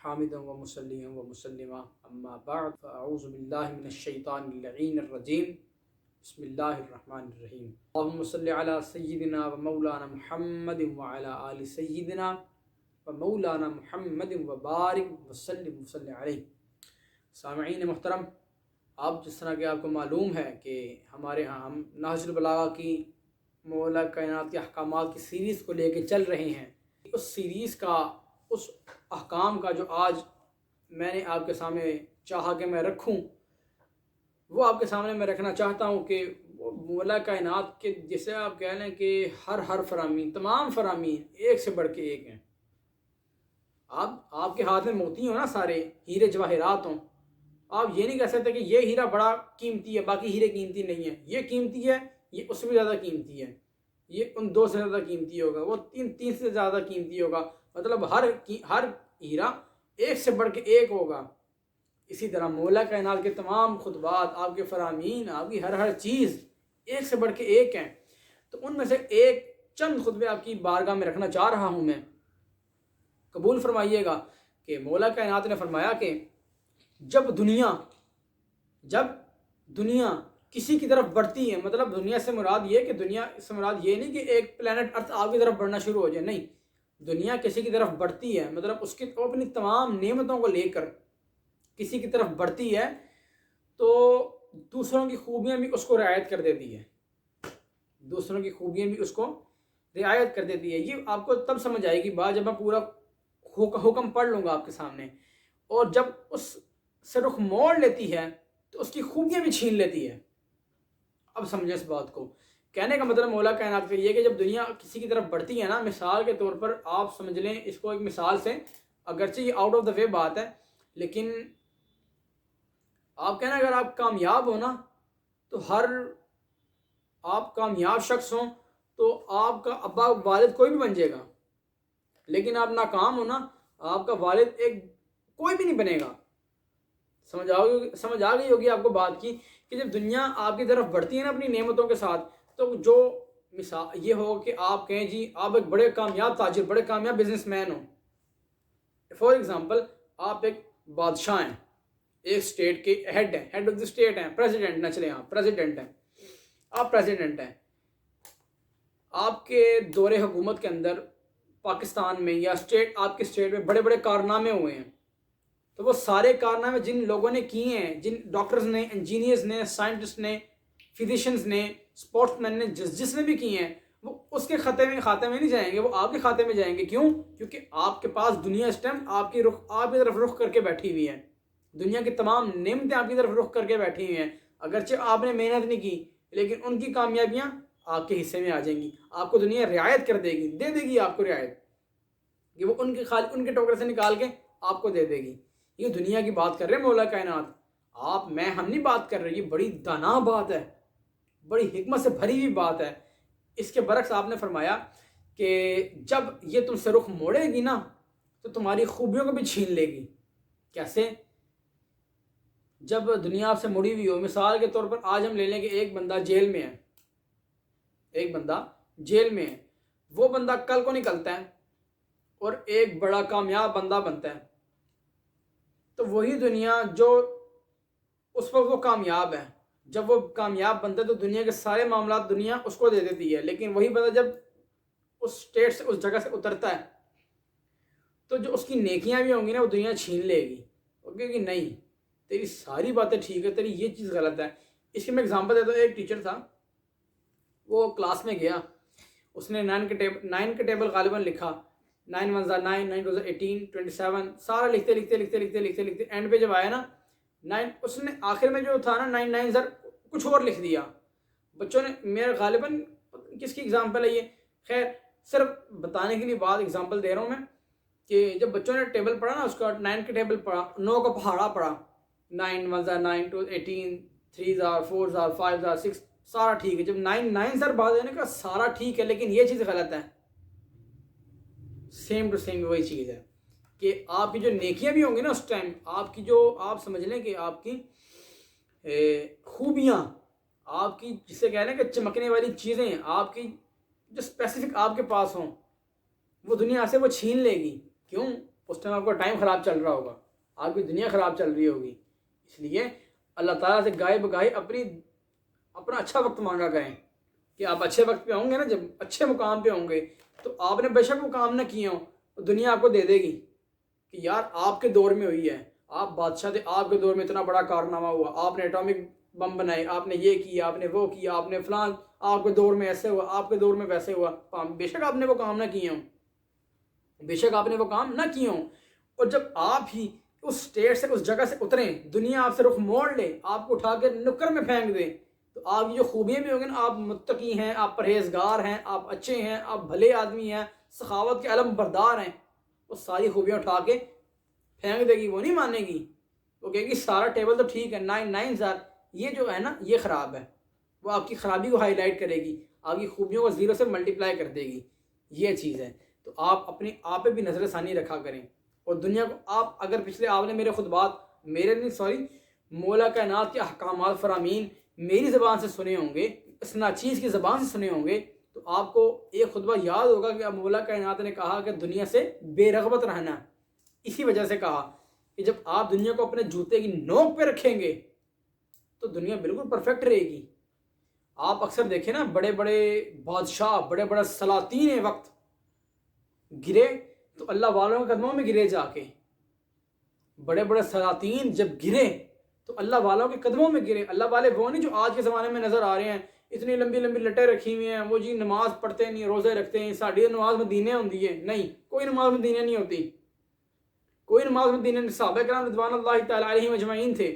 حامدا و مسلما و مسلما اما بعد فاعوذ باللہ من الشیطان اللعین الرجیم بسم اللہ الرحمن الرحیم اللہم صلی علی سیدنا و مولانا محمد وعلی آل سیدنا و مولانا محمد و بارک وسلم وصلی علیہ۔ سامعین محترم، آپ جس طرح کہ آپ کو معلوم ہے کہ ہمارے ہاں ہم نہج البلاغہ کی مولا کائنات کے احکامات کی سیریز کو لے کے چل رہے ہیں۔ اس سیریز کا اس احکام کا جو آج میں نے آپ کے سامنے چاہا کہ میں رکھوں، وہ آپ کے سامنے میں رکھنا چاہتا ہوں کہ وہ مولا کائنات کے جسے آپ کہہ لیں کہ ہر فرامین، تمام فرامین ایک سے بڑھ کے ایک ہیں۔ آپ کے ہاتھ میں موتی ہوں نا، سارے ہیرے جواہرات ہوں، آپ یہ نہیں کہہ سکتے کہ یہ ہیرا بڑا قیمتی ہے باقی ہیرے قیمتی نہیں ہیں۔ یہ قیمتی ہے، یہ اس سے بھی زیادہ قیمتی ہے، یہ ان دو سے زیادہ قیمتی ہوگا، وہ تین سے زیادہ قیمتی ہوگا، مطلب ہر ہیرا ایک سے بڑھ کے ایک ہوگا۔ اسی طرح مولا کائنات کے تمام خطبات، آپ کے فرامین، آپ کی ہر چیز ایک سے بڑھ کے ایک ہیں۔ تو ان میں سے ایک چند خطبے آپ کی بارگاہ میں رکھنا چاہ رہا ہوں میں، قبول فرمائیے گا کہ مولا کائنات نے فرمایا کہ جب دنیا کسی کی طرف بڑھتی ہے، مطلب دنیا سے مراد یہ کہ دنیا سے مراد یہ نہیں کہ ایک پلانٹ ارتھ آپ کی طرف بڑھنا شروع ہو جائے، نہیں، دنیا کسی کی طرف بڑھتی ہے مطلب اس کی اپنی تمام نعمتوں کو لے کر کسی کی طرف بڑھتی ہے تو دوسروں کی خوبیاں بھی اس کو رعایت کر دیتی ہے، دوسروں کی خوبیاں بھی اس کو رعایت کر دیتی ہے۔ یہ آپ کو تب سمجھ آئے گی بات جب میں پورا حکم پڑھ لوں گا آپ کے سامنے، اور جب اس سے رخ موڑ لیتی ہے تو اس کی خوبیاں بھی چھین لیتی ہے۔ اب سمجھیں اس بات کو، کہنے کا مطلب مولا کائنات کا یہ کہ جب دنیا کسی کی طرف بڑھتی ہے نا، مثال کے طور پر آپ سمجھ لیں اس کو ایک مثال سے، اگرچہ یہ آؤٹ آف دا وے بات ہے، لیکن آپ کہنا اگر آپ کامیاب ہو نا تو آپ کامیاب شخص ہوں تو آپ کا ابا والد کوئی بھی بن جائے گا، لیکن آپ ناکام ہو نا آپ کا والد کوئی بھی نہیں بنے گا۔ سمجھ آ گئی ہوگی آپ کو بات کی کہ جب دنیا آپ کی طرف بڑھتی ہے نا اپنی نعمتوں کے ساتھ، تو جو مثال یہ ہوگا کہ آپ کہیں جی آپ ایک بڑے کامیاب تاجر، بڑے کامیاب business man who. For example آپ ایک بادشاہ ہیں، ایک اسٹیٹ کے ہیڈ ہیں، ہیڈ آف دی اسٹیٹ ہیں، پریزیڈنٹ نہ چلے، آپ پریزیڈنٹ ہیں، آپ پریزیڈنٹ ہیں۔ آپ کے دور حکومت کے اندر پاکستان میں یا آپ کے اسٹیٹ میں بڑے بڑے کارنامے ہوئے ہیں، تو وہ سارے کارنامے جن لوگوں نے کیے ہیں، جن ڈاکٹرز نے، انجینئرز نے، سائنٹسٹ نے، فزیشینز نے، اسپورٹس مین نے، جس نے بھی کیے ہیں، وہ اس کے خاتے میں نہیں جائیں گے، وہ آپ کے کھاتے میں جائیں گے۔ کیوں؟ کیونکہ آپ کے پاس دنیا اس ٹائم آپ کی طرف رخ کر کے بیٹھی ہوئی ہے، دنیا کی تمام نعمتیں آپ کی طرف رخ کر کے بیٹھی ہوئی ہیں۔ اگرچہ آپ نے محنت نہیں کی لیکن ان کی کامیابیاں آپ کے حصے میں آ جائیں گی، آپ کو دنیا رعایت کر دے گی، دے دے گی آپ کو رعایت، کہ وہ ان کے ٹوکرے سے نکال کے آپ کو دے دے گی۔ یہ دنیا کی بات کر رہے ہیں مولا کائنات، ہم نہیں بات کر رہے، یہ بڑی دانا بات ہے، بڑی حکمت سے بھری ہوئی بات ہے۔ اس کے برعکس آپ نے فرمایا کہ جب یہ تم سے رخ موڑے گی نا تو تمہاری خوبیوں کو بھی چھین لے گی۔ کیسے؟ جب دنیا آپ سے مڑی ہوئی ہو، مثال کے طور پر آج ہم لے لیں کہ ایک بندہ جیل میں ہے، وہ بندہ کل کو نکلتا ہے اور ایک بڑا کامیاب بندہ بنتا ہے، تو وہی دنیا جو اس وقت وہ کامیاب ہے، جب وہ کامیاب بنتا ہے تو دنیا کے سارے معاملات دنیا اس کو دے دیتی ہے، لیکن وہی بندہ جب اس اسٹیٹ سے، اس جگہ سے اترتا ہے تو جو اس کی نیکیاں بھی ہوں گی نا وہ دنیا چھین لے گی، کہ نہیں تیری ساری باتیں ٹھیک ہے، تیری یہ چیز غلط ہے۔ اس کی میں اگزامپل دیتا ہوں۔ ایک ٹیچر تھا، وہ کلاس میں گیا، اس نے 9 کا ٹیبل غالباً لکھا، 9 1 9 9 2 18 27 سارا لکھتے اینڈ پہ جب آیا نا 9، اس نے آخر میں جو تھا نا 9 9 کچھ اور لکھ دیا۔ بچوں نے، میرا غالباً کس کی اگزامپل ہے یہ، خیر صرف بتانے کے لیے بات اگزامپل دے رہا ہوں میں، کہ جب بچوں نے ٹیبل پڑھا نا، اس کا 9 کا ٹیبل پڑھا، 9 کا پہاڑا پڑھا، 9 1 9 2 18 3 4 5 6 سارا ٹھیک ہے۔ جب 9 9 بات ہے نا کہ سارا ٹھیک ہے لیکن یہ چیز غلط ہے، سیم ٹو سیم وہی چیز ہے کہ آپ کی جو نیکیاں بھی ہوں گی نا اس ٹائم، آپ کی جو، آپ سمجھ لیں کہ آپ کی خوبیاں، آپ کی جسے کہہ لیں کہ چمکنے والی چیزیں، آپ کی جو اسپیسیفک آپ کے پاس ہوں، وہ دنیا سے وہ چھین لے گی۔ کیوں؟ اس ٹائم آپ کا ٹائم خراب چل رہا ہوگا، آپ کی دنیا خراب چل رہی ہوگی. اس لیے اللہ تعالیٰ سے گاہے بگاہے اپنا اچھا وقت مانگا کریں کہ آپ اچھے وقت پہ ہوں گے نا، جب اچھے مقام پہ ہوں گے تو آپ نے بے شک وہ کام نہ کیے ہوں تو دنیا آپ کو دے دے گی کہ یار آپ کے دور میں ہوئی ہے، آپ بادشاہ تھے، آپ کے دور میں اتنا بڑا کارنامہ ہوا، آپ نے اٹامک بم بنائے، آپ نے یہ کیا، آپ نے وہ کیا، آپ نے فلاں، آپ کے دور میں ایسے ہوا، آپ کے دور میں ویسے ہوا. بے شک آپ نے وہ کام نہ کیے ہوں، بے شک آپ نے وہ کام نہ کیے ہوں. اور جب آپ ہی اس اسٹیٹ سے، اس جگہ سے اتریں، دنیا آپ سے رخ موڑ لے، آپ کو اٹھا کے نکر میں پھینک دے، تو آپ کی جو خوبیاں بھی ہوں گے نا، آپ متقی ہیں، آپ پرہیزگار ہیں، آپ اچھے ہیں، آپ بھلے آدمی ہیں، سخاوت کے علم بردار ہیں، وہ ساری خوبیاں اٹھا کے پھینک دے گی. وہ نہیں مانے گی، وہ کہے گی سارا ٹیبل تو ٹھیک ہے، 9 یہ جو ہے نا یہ خراب ہے. وہ آپ کی خرابی کو ہائی لائٹ کرے گی، آپ کی خوبیوں کو زیرو سے ملٹیپلائی کر دے گی. یہ چیز ہے. تو آپ اپنی آپ پہ بھی نظر ثانی رکھا کریں. اور دنیا کو آپ اگر پچھلے آپ نے میرے خطبات، میرے نہیں سوری مولا کائنات کے احکامات فرامین میری زبان سے سنے ہوں گے، اس ناچیز کی زبان سے سنے ہوں گے، تو آپ کو ایک خطبہ یاد ہوگا کہ مولا کائنات نے کہا کہ دنیا سے بے رغبت رہنا. اسی وجہ سے کہا کہ جب آپ دنیا کو اپنے جوتے کی نوک پہ رکھیں گے تو دنیا بالکل پرفیکٹ رہے گی. آپ اکثر دیکھیں نا، بڑے بڑے بادشاہ، بڑے بڑے سلاطین وقت گرے تو اللہ والوں کے قدموں میں گرے. جا کے بڑے بڑے سلاطین جب گرے تو اللہ والوں کے قدموں میں گرے. اللہ والے وہ نہیں جو آج کے زمانے میں نظر آ رہے ہیں، اتنی لمبی لمبی لٹیں رکھی ہوئی ہیں، وہ جی نماز پڑھتے نہیں، روزے رکھتے ہیں، ساڑھی نماز مدینے ہوتی ہے. نہیں، کوئی نماز مدینے نہیں ہوتی، کوئی نماز مدینے نہیں. صحابہ کرام رضوان اللہ تعالیٰ علیہ مجمعین تھے.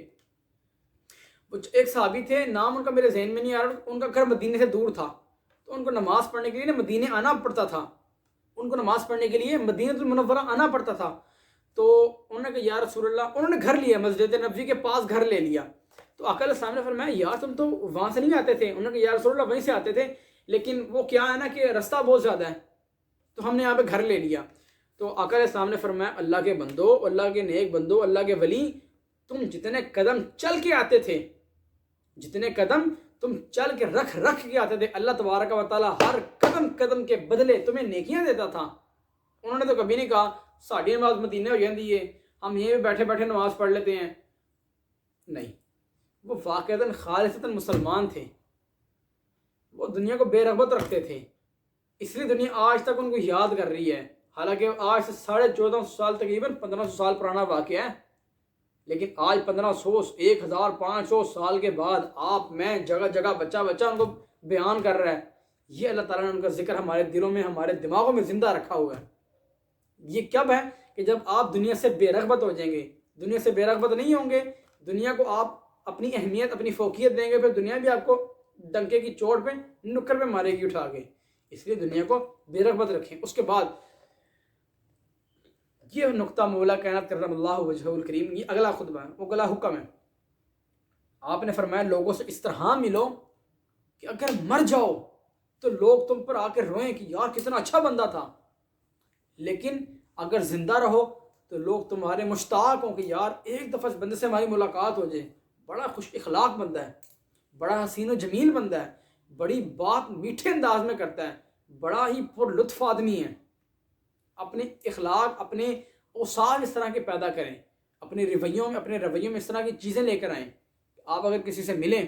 ایک صحابی تھے، نام ان کا میرے ذہن میں نہیں آ رہا، ان کا گھر مدینے سے دور تھا، تو ان کو نماز پڑھنے کے لیے نا مدینے آنا پڑتا تھا. ان کو نماز پڑھنے کے لیے مدینہ المنورہ آنا پڑتا تھا. تو انہوں نے کہا یا رسول اللہ، انہوں نے گھر لیا، مسجد نبوی کے پاس گھر لے لیا. تو آقا علیہ السلام نے فرمایا یار تم تو وہاں سے نہیں آتے تھے. انہوں نے کہا یا رسول اللہ وہیں سے آتے تھے، لیکن وہ کیا ہے نا کہ رستہ بہت زیادہ ہے، تو ہم نے یہاں پہ گھر لے لیا. تو آقا علیہ السلام نے فرمایا اللہ کے بندو، اللہ کے نیک بندو، اللہ کے ولی، تم جتنے قدم چل کے آتے تھے، جتنے قدم تم چل کے رکھ کے آتے تھے، اللہ تبارک و تعالیٰ ہر قدم قدم کے بدلے تمہیں نیکیاں دیتا تھا. انہوں نے تو کبھی نہیں کہا ساڑھی نماز مدینے ہو جاتی ہے، ہم یہیں بیٹھے بیٹھے نماز پڑھ لیتے ہیں. نہیں، وہ واقعتاً خالصتاً مسلمان تھے، وہ دنیا کو بے رغبت رکھتے تھے. اس لیے دنیا آج تک ان کو یاد کر رہی ہے. حالانکہ آج سے 1450 سال، تقریباً 1500 سال پرانا واقعہ ہے، لیکن آج 1500 1500 سال کے بعد آپ میں جگہ جگہ بچہ ان کو بیان کر رہا ہے. یہ اللہ تعالیٰ نے ان کا ذکر ہمارے دلوں میں، ہمارے دماغوں میں زندہ رکھا ہوا ہے. یہ کب ہے کہ جب آپ دنیا سے بے رغبت ہو جائیں گے. دنیا سے بے رغبت نہیں ہوں گے، دنیا کو آپ اپنی اہمیت، اپنی فوقیت دیں گے، پھر دنیا بھی آپ کو ڈنکے کی چوٹ پہ، نکر پہ مارے گی اٹھا کے. اس لیے دنیا کو بے رغبت رکھیں. اس کے بعد یہ نقطہ مولا کائنات کرم اللہ وجہہ الکریم، یہ اگلا خطبہ ہے، وہ اگلا حکم ہے. آپ نے فرمایا لوگوں سے اس طرح ملو کہ اگر مر جاؤ تو لوگ تم پر آ کے روئیں کہ یار کتنا اچھا بندہ تھا، لیکن اگر زندہ رہو تو لوگ تمہارے مشتاق ہوں کہ یار ایک دفعہ اس بندے سے ہماری ملاقات ہو جائے. بڑا خوش اخلاق بندہ ہے، بڑا حسین و جمیل بندہ ہے، بڑی بات میٹھے انداز میں کرتا ہے، بڑا ہی پر لطف آدمی ہے. اپنے اخلاق، اپنے اوصاف اس طرح کے پیدا کریں، اپنے رویوں میں اس طرح کی چیزیں لے کر آئیں. آپ اگر کسی سے ملیں،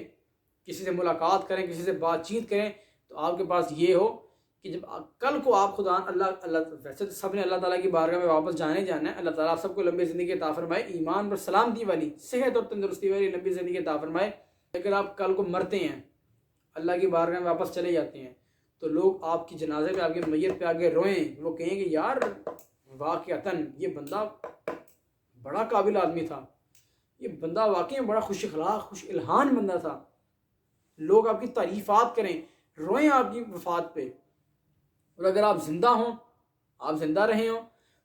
کسی سے ملاقات کریں، کسی سے بات چیت کریں، تو آپ کے پاس یہ ہو کہ جب کل کو آپ خدا اللہ ویسے تو سب نے اللہ تعالیٰ کی بارگاہ میں واپس جانا ہے. اللہ تعالیٰ سب کو لمبی زندگی عطا فرمائے، ایمان پر سلامتی والی، صحت اور تندرستی والی لمبی زندگی عطا فرمائے. اگر آپ کل کو مرتے ہیں، اللہ کی بارگاہ میں واپس چلے جاتے ہیں، تو لوگ آپ کی جنازے پہ، آپ کی میت پہ آگے روئیں، وہ کہیں کہ یار واقعتاً یہ بندہ بڑا قابل آدمی تھا، یہ بندہ واقعی بڑا خوش اخلاق، خوش الہان بندہ تھا. لوگ آپ کی تعریفات کریں، روئیں آپ کی وفات پہ. اور اگر آپ زندہ ہوں، آپ زندہ رہے ہوں،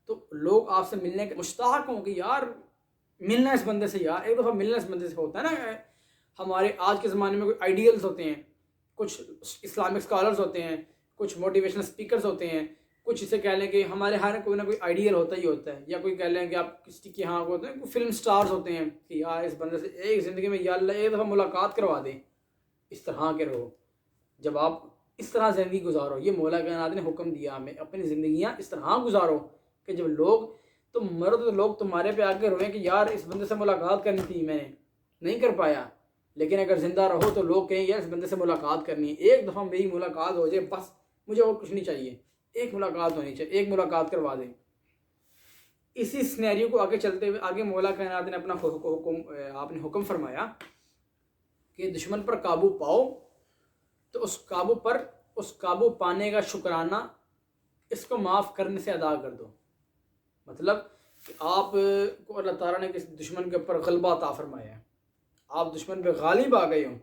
تو لوگ آپ سے ملنے کے مشتاق ہوں کہ یار ملنا اس بندے سے، یار ایک دفعہ ملنا اس بندے سے. ہوتا ہے نا ہمارے آج کے زمانے میں کوئی آئیڈیلز ہوتے ہیں، کچھ اسلامک اسکالرز ہوتے ہیں، کچھ موٹیویشنل اسپیکرز ہوتے ہیں، کچھ اسے کہہ لیں کہ ہمارے ہر کوئی نہ کوئی آئیڈیل ہوتا ہی ہوتا ہے، یا کوئی کہہ لیں کہ آپ کسی کے ہاں ہوتے ہیں، کوئی فلم سٹارز ہوتے ہیں کہ یار اس بندے سے ایک زندگی میں یا اللہ ایک دفعہ ملاقات کروا دیں. اس طرح کے رہو، جب آپ اس طرح زندگی گزارو. یہ مولا کائنات نے حکم دیا ہمیں، اپنی زندگیاں اس طرح گزارو کہ جب لوگ تو مرد لوگ تمہارے پہ آ کے روئیں کہ یار اس بندے سے ملاقات کرنی تھی، میں نے نہیں کر پایا، لیکن اگر زندہ رہو تو لوگ کہیں یار اس بندے سے ملاقات کرنی ہے، ایک دفعہ میری ملاقات ہو جائے بس، مجھے اور کچھ نہیں چاہیے، ایک ملاقات ہونی چاہیے، ایک ملاقات کروا دیں۔ اسی سنیریو کو آگے چلتے ہوئے آگے مولا کائنات نے اپنا آپ نے حکم فرمایا کہ دشمن پر قابو پاؤ تو اس قابو پانے کا شکرانہ اس کو معاف کرنے سے ادا کر دو۔ مطلب کہ آپ کو اللہ تعالیٰ نے کسی دشمن کے اوپر غلبہ عطا فرمایا ہے، آپ دشمن پہ غالب آ گئے ہوں،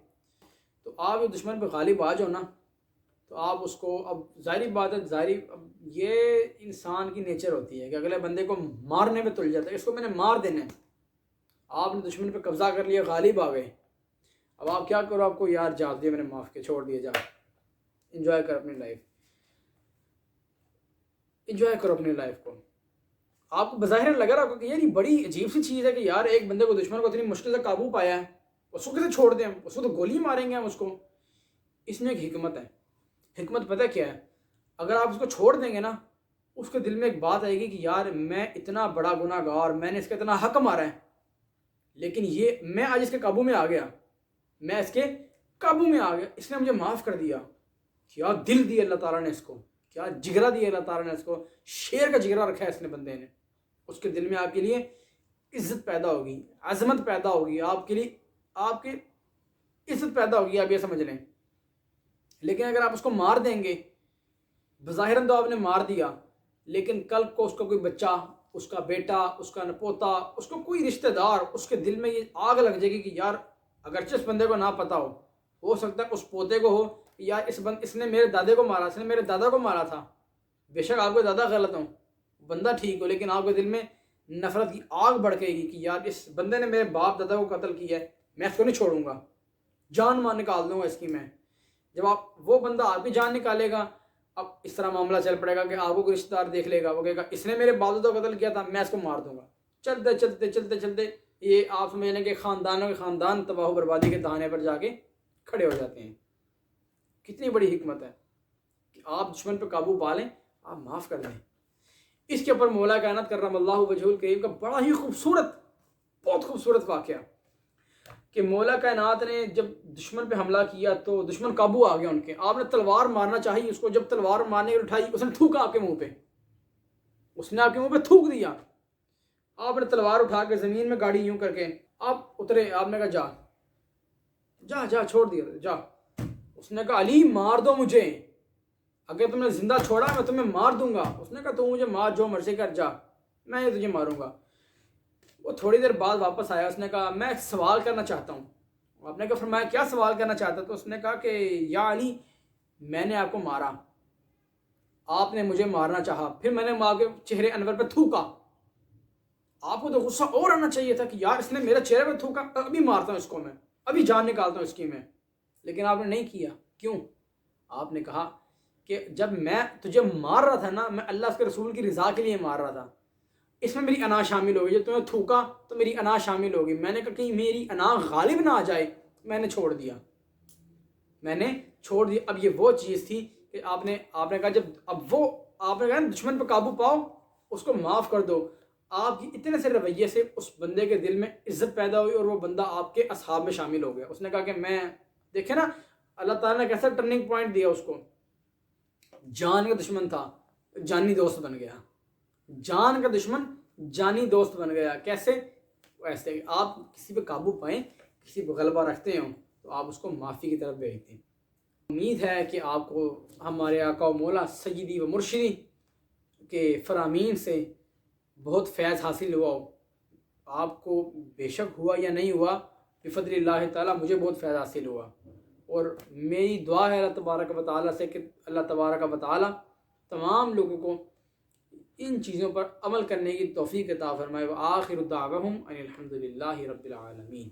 تو آپ دشمن پہ غالب آ جاؤ نا، تو آپ اس کو، اب ظاہری بات ہے، اب یہ انسان کی نیچر ہوتی ہے کہ اگلے بندے کو مارنے میں تل جاتا ہے، اس کو میں نے مار دینا ہے۔ آپ نے دشمن پہ قبضہ کر لیا، غالب آ گئے، اب آپ کیا کرو، آپ کو یار جا دیا، میں نے معاف کیا، چھوڑ دیا، جا انجوائے کر اپنی لائف، انجوائے کرو اپنی لائف کو۔ آپ کو بظاہر لگ رہا ہوگا کہ یار یہ بڑی عجیب سی چیز ہے کہ یار ایک بندے کو، دشمن کو اتنی مشکل سے قابو پایا ہے، اس کو کیسے چھوڑ دیں ہم، اس کو تو گولی ماریں گے ہم اس کو۔ اس میں ایک حکمت ہے، حکمت پتہ کیا ہے؟ اگر آپ اس کو چھوڑ دیں گے نا، اس کے دل میں ایک بات آئے گی کہ یار میں اتنا بڑا گناہ گار، میں نے اس کا اتنا حق مارا ہے، لیکن یہ میں آج اس کے قابو میں آ گیا، میں اس کے قابو میں آ گیا، اس نے مجھے معاف کر دیا۔ کیا دل دیا اللہ تعالیٰ نے اس کو، کیا جگرا دیا اللہ تعالیٰ نے اس کو، شیر کا جگرا رکھا ہے اس نے بندے نے۔ اس کے دل میں آپ کے لیے عزت پیدا ہوگی، عظمت پیدا ہوگی، آپ کے لیے آپ کی عزت پیدا ہوگی، آپ یہ سمجھ لیں۔ لیکن اگر آپ اس کو مار دیں گے، بظاہراً تو آپ نے مار دیا، لیکن کل کو اس کا کوئی بچہ، اس کا بیٹا، اس کا پوتا، اس کو کوئی رشتہ دار، اس کے دل میں یہ آگ لگ جائے گی کہ یار اگرچہ اس بندے کو نہ پتہ ہو سکتا ہے اس پوتے کو ہو، یار اس نے میرے دادے کو مارا، اس نے میرے دادا کو مارا تھا۔ بے شک آپ کے دادا غلط ہوں، بندہ ٹھیک ہو، لیکن آپ کے دل میں نفرت کی آگ بڑھے گی کہ یار اس بندے نے میرے باپ دادا کو قتل کیا ہے، میں اس کو نہیں چھوڑوں گا، جان مار نکال دوں گا اس کی میں۔ جب وہ بندہ آپ کی جان نکالے گا، اب اس طرح معاملہ چل پڑے گا کہ آپ کو کوئی رشتہ دار دیکھ لے گا، وہ کہے گا اس نے میرے باپ دادا کو قتل کیا تھا، میں اس کو مار دوں گا۔ چلتے چلتے چلتے چلتے یہ آپ سمجھ لیں کہ خاندانوں کے خاندان تباہ و بربادی کے دہانے پر جا کے کھڑے ہو جاتے ہیں۔ کتنی بڑی حکمت ہے کہ آپ دشمن پہ قابو پا لیں، آپ معاف کر دیں۔ اس کے اوپر مولا کائنات کرم اللہ وجہہ الکریم کا بڑا ہی خوبصورت، بہت خوبصورت واقعہ کہ مولا کائنات نے جب دشمن پہ حملہ کیا تو دشمن قابو آ گیا ان کے، آپ نے تلوار مارنا چاہی اس کو، جب تلوار مارنے کی اٹھائی اس نے تھوکا آپ کے منہ پہ، اس نے آپ کے منہ پہ تھوک دیا، آپ نے تلوار اٹھا کے زمین میں گاڑی یوں کر کے آپ اترے، آپ نے کہا جا جا جا، چھوڑ دیا جا۔ اس نے کہا علی مار دو مجھے، اگر تم نے زندہ چھوڑا میں تمہیں مار دوں گا۔ اس نے کہا تو مجھے مار، جو مرضی کر، جا، میں تجھے ماروں گا۔ وہ تھوڑی دیر بعد واپس آیا، اس نے کہا میں ایک سوال کرنا چاہتا ہوں۔ آپ نے کہا فرمایا کیا سوال کرنا چاہتا؟ تو اس نے کہا کہ یا علی میں نے آپ کو مارا، آپ نے مجھے مارنا چاہا، پھر میں نے ماں کے چہرے انور پہ تھوکا، آپ کو تو غصہ اور آنا چاہیے تھا کہ یار اس نے میرے چہرے پہ تھوکا، ابھی مارتا ہوں اس کو، میں ابھی جان نکالتا ہوں اس کی میں، لیکن آپ نے نہیں کیا۔ کیوں؟ آپ نے کہا کہ جب میں تجھے مار رہا تھا نا، میں اللہ اس کے رسول کی رضا کے لیے مار رہا تھا، اس میں میری انا شامل ہوگی، جب تمہیں تھوکا تو میری انا شامل ہوگی، میں نے کہا کہیں میری انا غالب نہ آ جائے، میں نے چھوڑ دیا، میں نے چھوڑ دیا۔ اب یہ وہ چیز تھی کہ آپ نے کہا جب اب وہ آپ نے کہا دشمن پہ قابو پاؤ، اس کو معاف کر دو۔ آپ کی اتنے سے رویے سے اس بندے کے دل میں عزت پیدا ہوئی اور وہ بندہ آپ کے اصحاب میں شامل ہو گیا۔ اس نے کہا کہ میں دیکھیں نا اللہ تعالیٰ نے کیسا ٹرننگ پوائنٹ دیا اس کو، جان کا دشمن تھا جانی دوست بن گیا، جان کا دشمن جانی دوست بن گیا۔ کیسے؟ ایسے آپ کسی پہ قابو پائیں، کسی پہ غلبہ رکھتے ہوں تو آپ اس کو معافی کی طرف بھیجتے ہیں۔ امید ہے کہ آپ کو ہمارے آقا و مولا سیدی و مرشدی کے فرامین سے بہت فیض حاصل ہوا ہو۔ آپ کو بے شک ہوا یا نہیں ہوا، بفضل اللہ تعالیٰ مجھے بہت فیض حاصل ہوا، اور میری دعا ہے اللہ تبارک و تعالیٰ سے کہ اللہ تبارک و تعالیٰ تمام لوگوں کو ان چیزوں پر عمل کرنے کی توفیق عطا فرمائے۔ وآخر دعواہم ان الحمد للہ رب العالمین۔